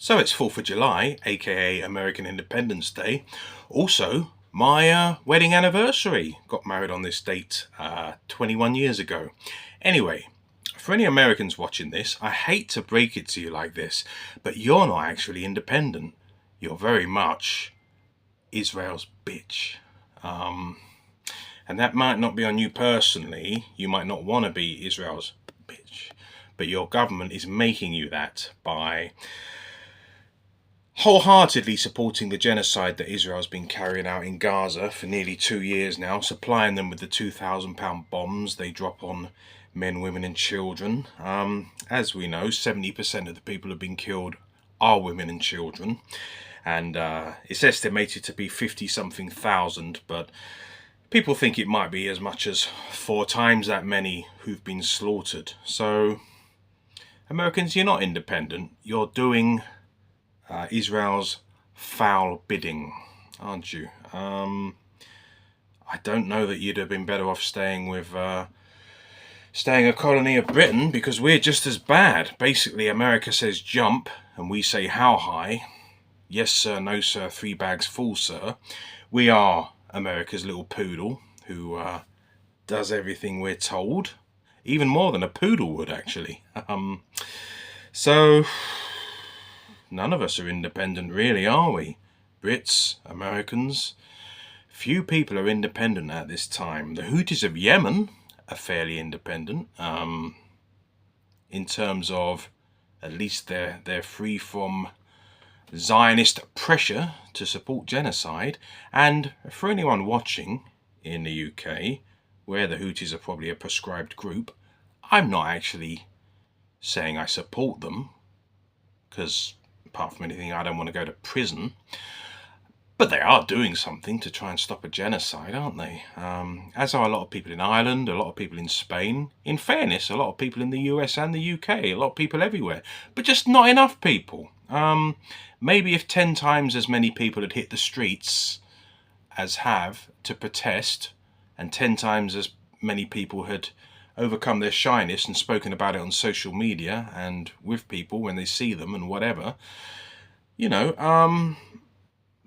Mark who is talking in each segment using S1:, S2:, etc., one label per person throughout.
S1: So it's 4th of July, aka American Independence Day. Also, my wedding anniversary. Got married on this date 21 years ago. Anyway, for any Americans watching this, I hate to break it to you like this, but you're not actually independent. You're very much Israel's bitch. And that might not be on you personally. You might not want to be Israel's bitch. But your government is making you that by wholeheartedly supporting the genocide that Israel's been carrying out in Gaza for nearly 2 years now, supplying them with the £2,000 bombs they drop on men, women and children. As we know, 70% of the people who have been killed are women and children, and it's estimated to be 50-something thousand, but people think it might be as much as 4 times that many who've been slaughtered. So, Americans, you're not independent. You're doing Israel's foul bidding, aren't you? I don't know that you'd have been better off staying a colony of Britain, because we're just as bad. Basically, America says jump, and we say how high. Yes, sir, no, sir, 3 bags full, sir. We are America's little poodle who does everything we're told, even more than a poodle would, actually. So none of us are independent, really, are we? Brits, Americans. Few people are independent at this time. The Houthis of Yemen are fairly independent, in terms of at least they're free from Zionist pressure to support genocide. And for anyone watching in the UK, where the Houthis are probably a proscribed group, I'm not actually saying I support them, because apart from anything, I don't want to go to prison. But they are doing something to try and stop a genocide, aren't they? As are a lot of people in Ireland, a lot of people in Spain. In fairness, a lot of people in the US and the UK, a lot of people everywhere. But just not enough people. Maybe if 10 times as many people had hit the streets as have to protest, and 10 times as many people had overcome their shyness and spoken about it on social media and with people when they see them and whatever,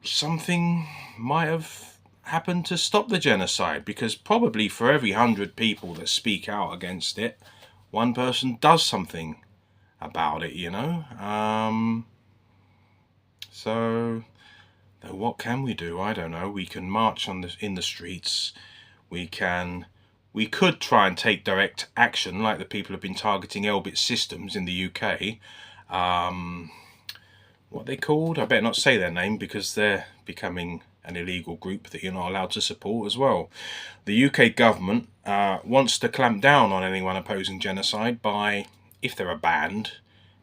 S1: something might have happened to stop the genocide, because probably for every 100 people that speak out against it, one person does something about it, So, what can we do? I don't know. We can march in the streets. We could try and take direct action, like the people have been targeting Elbit Systems in the UK. What are they called? I better not say their name, because they're becoming an illegal group that you're not allowed to support as well. The UK government wants to clamp down on anyone opposing genocide by, if they're a band,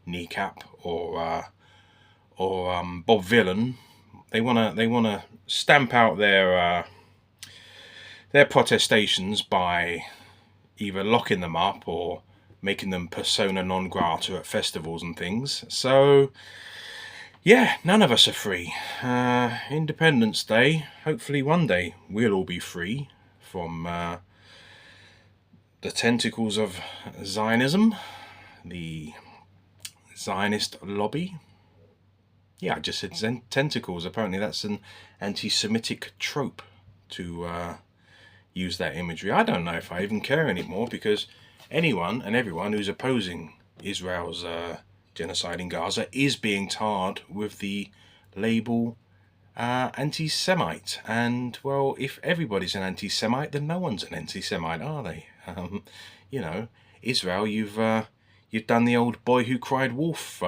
S1: Kneecap or Bob Vylan, they wanna stamp out their protestations by either locking them up or making them persona non grata at festivals and things. So, yeah, none of us are free. Independence Day, hopefully one day we'll all be free from the tentacles of Zionism, the Zionist lobby. Yeah, I just said tentacles. Apparently that's an anti-Semitic trope to use that imagery. I don't know if I even care anymore, because anyone and everyone who's opposing Israel's genocide in Gaza is being tarred with the label anti-Semite. And, well, if everybody's an anti-Semite, then no one's an anti-Semite, are they? Israel, you've done the old boy who cried wolf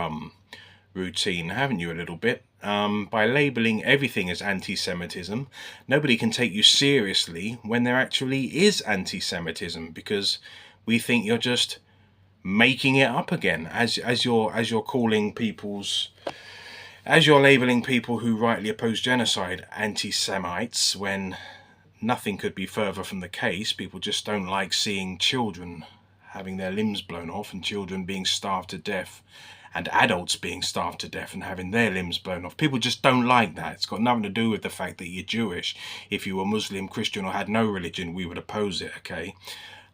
S1: routine, haven't you, a little bit? By labelling everything as anti-Semitism, nobody can take you seriously when there actually is anti-Semitism, because we think you're just making it up again, as you're labelling people who rightly oppose genocide anti-Semites, when nothing could be further from the case. People just don't like seeing children having their limbs blown off, and children being starved to death, and adults being starved to death and having their limbs blown off. People just don't like that. It's got nothing to do with the fact that you're Jewish. If you were Muslim, Christian, or had no religion, we would oppose it, okay?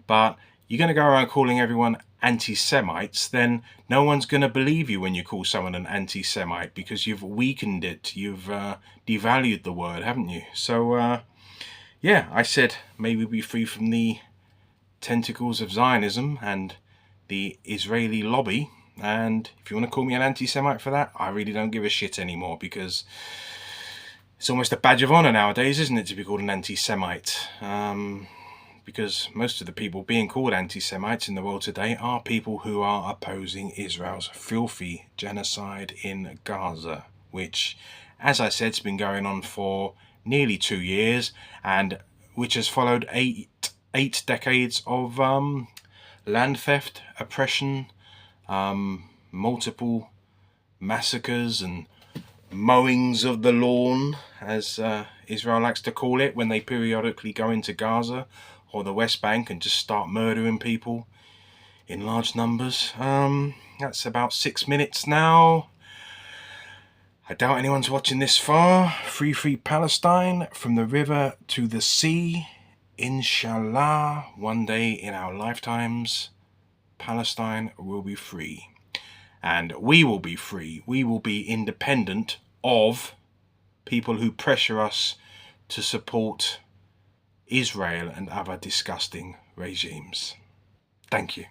S1: But you're going to go around calling everyone anti-Semites, then no one's going to believe you when you call someone an anti-Semite, because you've weakened it, you've devalued the word, haven't you? So yeah, I said maybe be free from the tentacles of Zionism and the Israeli lobby, and if you want to call me an anti-Semite for that, I really don't give a shit anymore, because it's almost a badge of honor nowadays, isn't it, to be called an anti-Semite? Because most of the people being called anti-Semites in the world today are people who are opposing Israel's filthy genocide in Gaza, which, as I said, has been going on for nearly 2 years, and which has followed eight decades of land theft, oppression, multiple massacres and mowings of the lawn, as Israel likes to call it, when they periodically go into Gaza or the West Bank and just start murdering people in large numbers. That's about 6 minutes now. I doubt anyone's watching this far. Free Palestine, from the river to the sea. Inshallah, one day in our lifetimes, Palestine will be free. And we will be free. We will be independent of people who pressure us to support Israel and other disgusting regimes. Thank you.